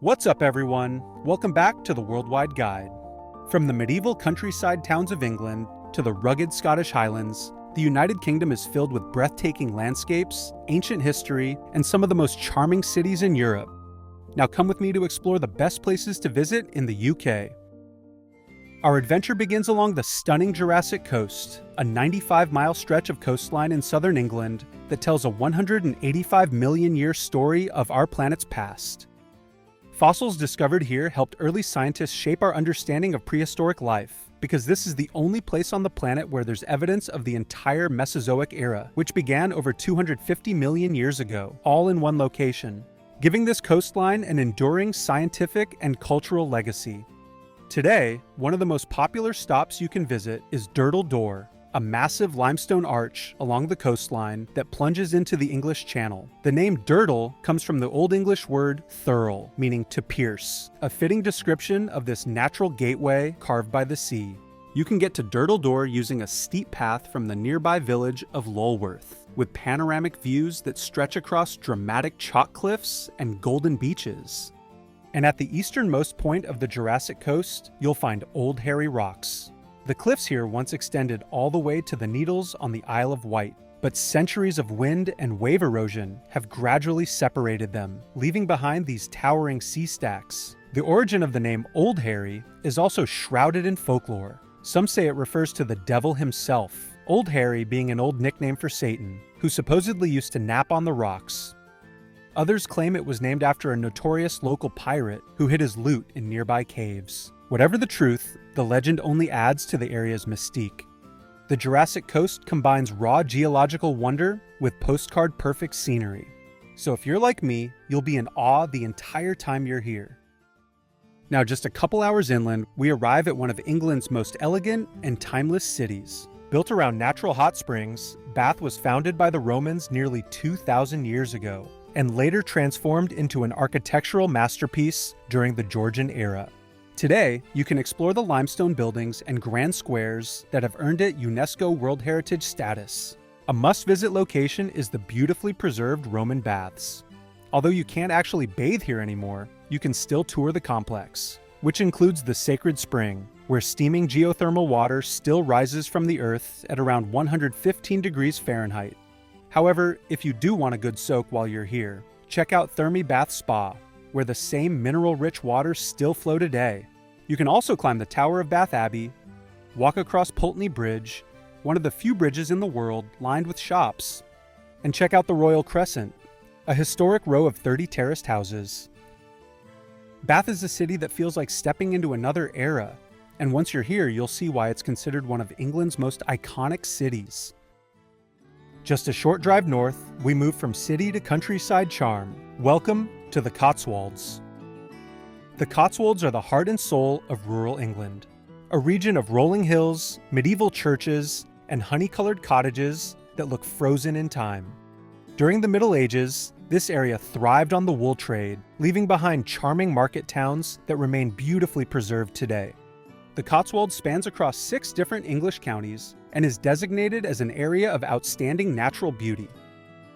What's up, everyone? Welcome back to the Worldwide Guide. From the medieval countryside towns of England to the rugged Scottish Highlands, the United Kingdom is filled with breathtaking landscapes, ancient history, and some of the most charming cities in Europe. Now come with me to explore the best places to visit in the UK. Our adventure begins along the stunning Jurassic coast, a 95-mile stretch of coastline in southern England that tells a 185 million year story of our planet's past. Fossils discovered here helped early scientists shape our understanding of prehistoric life, because this is the only place on the planet where there's evidence of the entire Mesozoic era, which began over 250 million years ago, all in one location, giving this coastline an enduring scientific and cultural legacy. Today, one of the most popular stops you can visit is Durdle Door, a massive limestone arch along the coastline that plunges into the English Channel. The name Durdle comes from the Old English word thurl, meaning to pierce, a fitting description of this natural gateway carved by the sea. You can get to Durdle Door using a steep path from the nearby village of Lulworth, with panoramic views that stretch across dramatic chalk cliffs and golden beaches. And at the easternmost point of the Jurassic coast, you'll find Old Hairy Rocks. The cliffs here once extended all the way to the Needles on the Isle of Wight, but centuries of wind and wave erosion have gradually separated them, leaving behind these towering sea stacks. The origin of the name Old Hairy is also shrouded in folklore. Some say it refers to the devil himself, Old Harry being an old nickname for Satan, who supposedly used to nap on the rocks. Others claim it was named after a notorious local pirate who hid his loot in nearby caves. Whatever the truth, the legend only adds to the area's mystique. The Jurassic coast combines raw geological wonder with postcard-perfect scenery. So if you're like me, you'll be in awe the entire time you're here. Now, just a couple hours inland, we arrive at one of England's most elegant and timeless cities. Built around natural hot springs, Bath was founded by the Romans nearly 2,000 years ago, and later transformed into an architectural masterpiece during the Georgian era. Today, you can explore the limestone buildings and grand squares that have earned it UNESCO World Heritage status. A must-visit location is the beautifully preserved Roman baths. Although you can't actually bathe here anymore, you can still tour the complex, which includes the Sacred Spring, where steaming geothermal water still rises from the earth at around 115 degrees Fahrenheit. However, if you do want a good soak while you're here, check out Thermi Bath Spa, where the same mineral-rich waters still flow today. You can also climb the Tower of Bath Abbey, walk across Pulteney Bridge, one of the few bridges in the world lined with shops, and check out the Royal Crescent, a historic row of 30 terraced houses. Bath is a city that feels like stepping into another era, and once you're here, you'll see why it's considered one of England's most iconic cities. Just a short drive north, we move from city to countryside charm. Welcome to the Cotswolds. The Cotswolds are the heart and soul of rural England, a region of rolling hills, medieval churches, and honey-colored cottages that look frozen in time. During the Middle Ages, this area thrived on the wool trade, leaving behind charming market towns that remain beautifully preserved today. The Cotswolds spans across 6 different English counties and is designated as an area of outstanding natural beauty.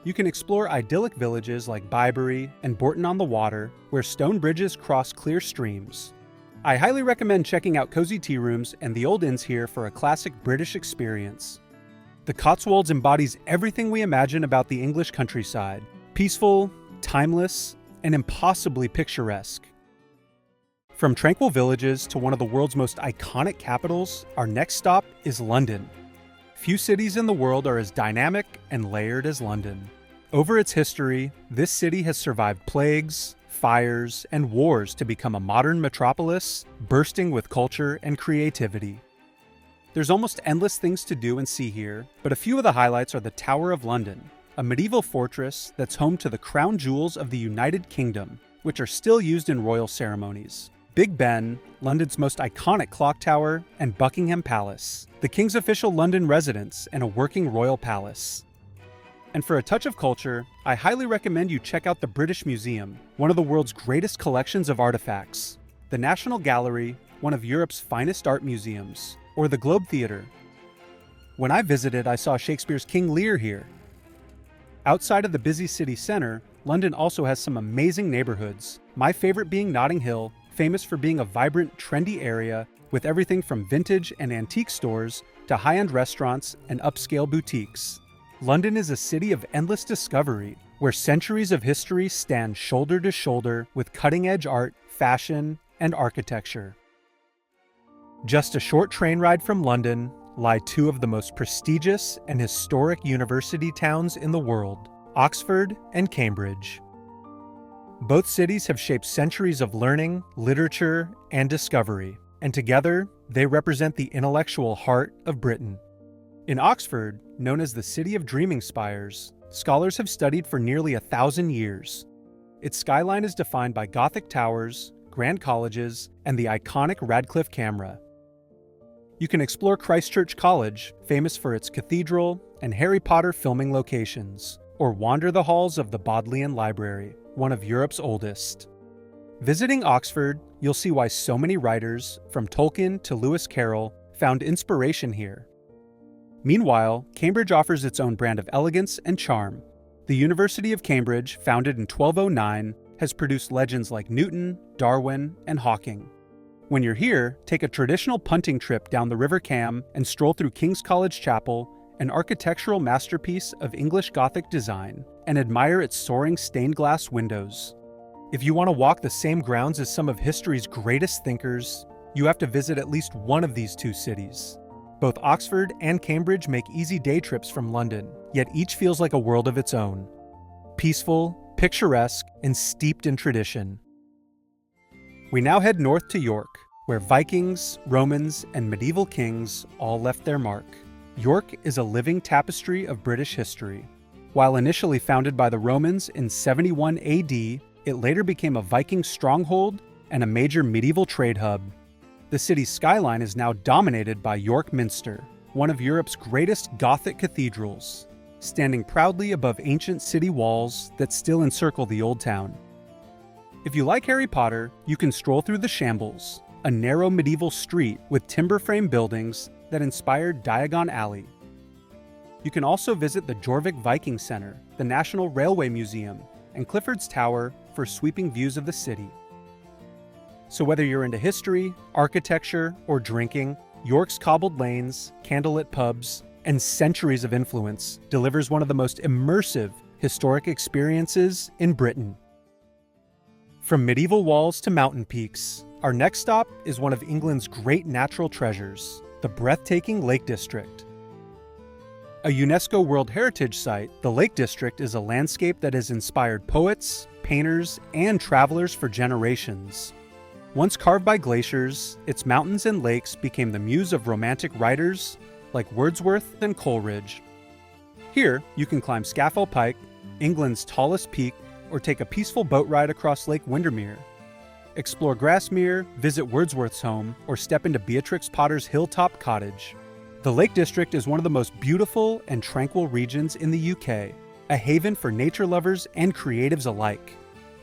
You can explore idyllic villages like Bybury and Bourton-on-the-Water, where stone bridges cross clear streams. I highly recommend checking out cozy tea rooms and the old inns here for a classic British experience. The Cotswolds embodies everything we imagine about the English countryside: peaceful, timeless, and impossibly picturesque. From tranquil villages to one of the world's most iconic capitals, our next stop is London. Few cities in the world are as dynamic and layered as London. Over its history, this city has survived plagues, fires, and wars to become a modern metropolis, bursting with culture and creativity. There's almost endless things to do and see here, but a few of the highlights are the Tower of London, a medieval fortress that's home to the crown jewels of the United Kingdom, which are still used in royal ceremonies. Big Ben, London's most iconic clock tower, and Buckingham Palace, the King's official London residence and a working royal palace. And for a touch of culture, I highly recommend you check out the British Museum, one of the world's greatest collections of artifacts, the National Gallery, one of Europe's finest art museums, or the Globe Theatre. When I visited, I saw Shakespeare's King Lear here. Outside of the busy city center, London also has some amazing neighborhoods, my favorite being Notting Hill, famous for being a vibrant, trendy area with everything from vintage and antique stores to high-end restaurants and upscale boutiques. London is a city of endless discovery, where centuries of history stand shoulder to shoulder with cutting-edge art, fashion, and architecture. Just a short train ride from London lie two of the most prestigious and historic university towns in the world, Oxford and Cambridge. Both cities have shaped centuries of learning, literature, and discovery, and together they represent the intellectual heart of Britain. In Oxford, known as the City of Dreaming Spires, scholars have studied for nearly 1,000 years. Its skyline is defined by Gothic towers, grand colleges, and the iconic Radcliffe Camera. You can explore Christ Church College, famous for its cathedral and Harry Potter filming locations, or wander the halls of the Bodleian Library, one of Europe's oldest. Visiting Oxford, you'll see why so many writers, from Tolkien to Lewis Carroll, found inspiration here. Meanwhile, Cambridge offers its own brand of elegance and charm. The University of Cambridge, founded in 1209, has produced legends like Newton, Darwin, and Hawking. When you're here, take a traditional punting trip down the River Cam and stroll through King's College Chapel, an architectural masterpiece of English Gothic design, and admire its soaring stained glass windows. If you want to walk the same grounds as some of history's greatest thinkers, you have to visit at least one of these two cities. Both Oxford and Cambridge make easy day trips from London, yet each feels like a world of its own. Peaceful, picturesque, and steeped in tradition. We now head north to York, where Vikings, Romans, and medieval kings all left their mark. York is a living tapestry of British history. While initially founded by the Romans in 71 AD, it later became a Viking stronghold and a major medieval trade hub. The city's skyline is now dominated by York Minster, one of Europe's greatest Gothic cathedrals, standing proudly above ancient city walls that still encircle the old town. If you like Harry Potter, you can stroll through the Shambles, a narrow medieval street with timber frame buildings that inspired Diagon Alley. You can also visit the Jorvik Viking Center, the National Railway Museum, and Clifford's Tower for sweeping views of the city. So whether you're into history, architecture, or drinking, York's cobbled lanes, candlelit pubs, and centuries of influence delivers one of the most immersive historic experiences in Britain. From medieval walls to mountain peaks, our next stop is one of England's great natural treasures, the breathtaking Lake District. A UNESCO World Heritage Site, the Lake District is a landscape that has inspired poets, painters, and travelers for generations. Once carved by glaciers, its mountains and lakes became the muse of romantic writers like Wordsworth and Coleridge. Here, you can climb Scafell Pike, England's tallest peak, or take a peaceful boat ride across Lake Windermere. Explore Grasmere, visit Wordsworth's home, or step into Beatrix Potter's hilltop cottage. The Lake District is one of the most beautiful and tranquil regions in the UK, a haven for nature lovers and creatives alike.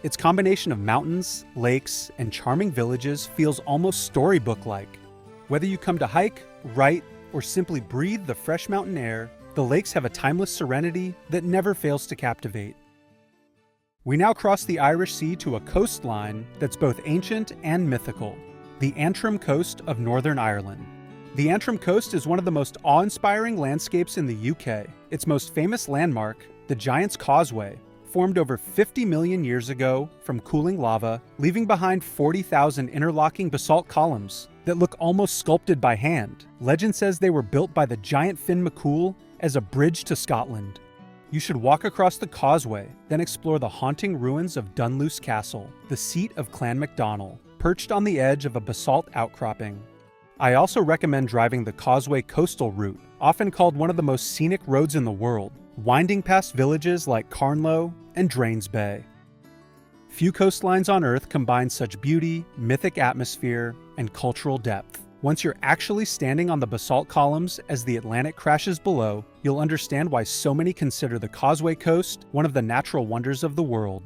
Its combination of mountains, lakes, and charming villages feels almost storybook-like. Whether you come to hike, write, or simply breathe the fresh mountain air, the lakes have a timeless serenity that never fails to captivate. We now cross the Irish Sea to a coastline that's both ancient and mythical, the Antrim coast of Northern Ireland. The Antrim coast is one of the most awe-inspiring landscapes in the UK. Its most famous landmark, the Giant's Causeway, formed over 50 million years ago from cooling lava, leaving behind 40,000 interlocking basalt columns that look almost sculpted by hand. Legend says they were built by the giant Finn McCool as a bridge to Scotland. You should walk across the causeway, then explore the haunting ruins of Dunluce Castle, the seat of Clan MacDonald, perched on the edge of a basalt outcropping. I also recommend driving the Causeway Coastal Route, often called one of the most scenic roads in the world, winding past villages like Carnlow and Drains Bay. Few coastlines on Earth combine such beauty, mythic atmosphere, and cultural depth. Once you're actually standing on the basalt columns as the Atlantic crashes below, you'll understand why so many consider the Causeway Coast one of the natural wonders of the world.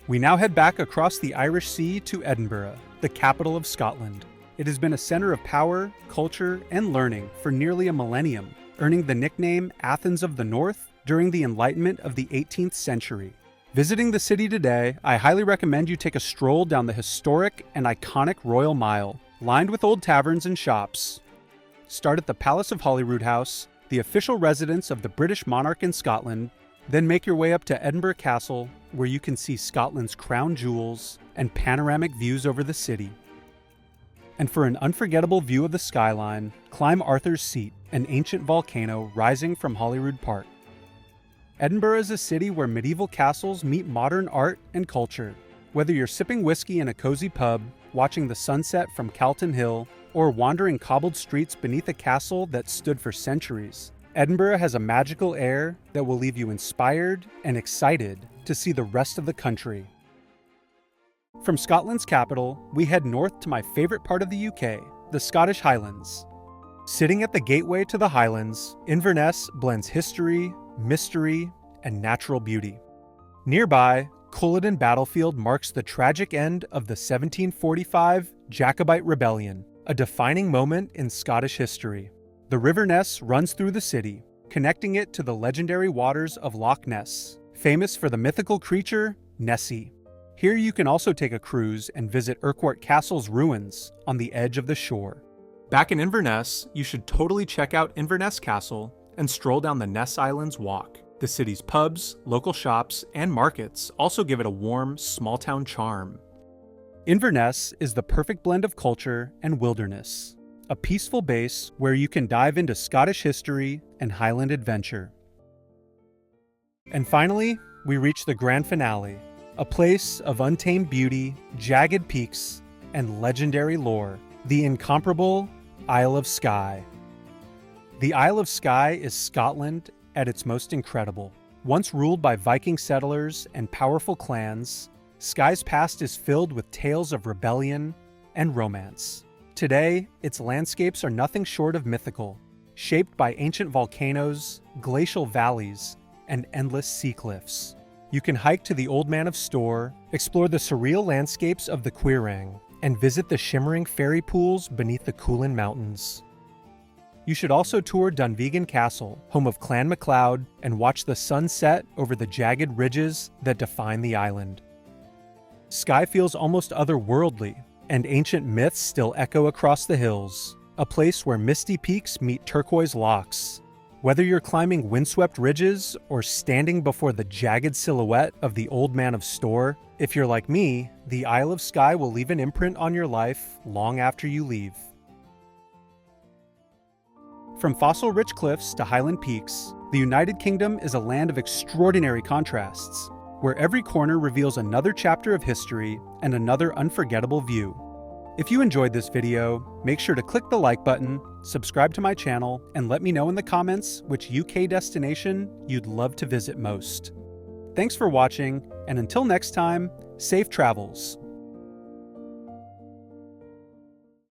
We now head back across the Irish Sea to Edinburgh, the capital of Scotland. It has been a center of power, culture, and learning for nearly a millennium, earning the nickname Athens of the North during the Enlightenment of the 18th century. Visiting the city today, I highly recommend you take a stroll down the historic and iconic Royal Mile, lined with old taverns and shops. Start at the Palace of Holyrood House, the official residence of the British monarch in Scotland, then make your way up to Edinburgh Castle, where you can see Scotland's crown jewels and panoramic views over the city. And for an unforgettable view of the skyline, climb Arthur's Seat, an ancient volcano rising from Holyrood Park. Edinburgh is a city where medieval castles meet modern art and culture. Whether you're sipping whiskey in a cozy pub, watching the sunset from Calton Hill, or wandering cobbled streets beneath a castle that stood for centuries, Edinburgh has a magical air that will leave you inspired and excited to see the rest of the country. From Scotland's capital, we head north to my favorite part of the UK, the Scottish Highlands. Sitting at the gateway to the Highlands, Inverness blends history, mystery, and natural beauty. Nearby, Culloden Battlefield marks the tragic end of the 1745 Jacobite Rebellion, a defining moment in Scottish history. The River Ness runs through the city, connecting it to the legendary waters of Loch Ness, famous for the mythical creature Nessie. Here you can also take a cruise and visit Urquhart Castle's ruins on the edge of the shore. Back in Inverness, you should totally check out Inverness Castle and stroll down the Ness Islands Walk. The city's pubs, local shops, and markets also give it a warm, small-town charm. Inverness is the perfect blend of culture and wilderness, a peaceful base where you can dive into Scottish history and Highland adventure. And finally, we reach the grand finale, a place of untamed beauty, jagged peaks, and legendary lore, the incomparable Isle of Skye. The Isle of Skye is Scotland at its most incredible. Once ruled by Viking settlers and powerful clans, Skye's past is filled with tales of rebellion and romance. Today, its landscapes are nothing short of mythical, shaped by ancient volcanoes, glacial valleys, and endless sea cliffs. You can hike to the Old Man of Storr, explore the surreal landscapes of the Quiraing, and visit the shimmering fairy pools beneath the Coolin Mountains. You should also tour Dunvegan Castle, home of Clan MacLeod, and watch the sun set over the jagged ridges that define the island. Skye feels almost otherworldly, and ancient myths still echo across the hills, a place where misty peaks meet turquoise lochs. Whether you're climbing windswept ridges or standing before the jagged silhouette of the Old Man of Storr, if you're like me, the Isle of Skye will leave an imprint on your life long after you leave. From fossil-rich cliffs to highland peaks, the United Kingdom is a land of extraordinary contrasts, where every corner reveals another chapter of history and another unforgettable view. If you enjoyed this video, make sure to click the like button, subscribe to my channel, and let me know in the comments which UK destination you'd love to visit most. Thanks for watching, and until next time, safe travels!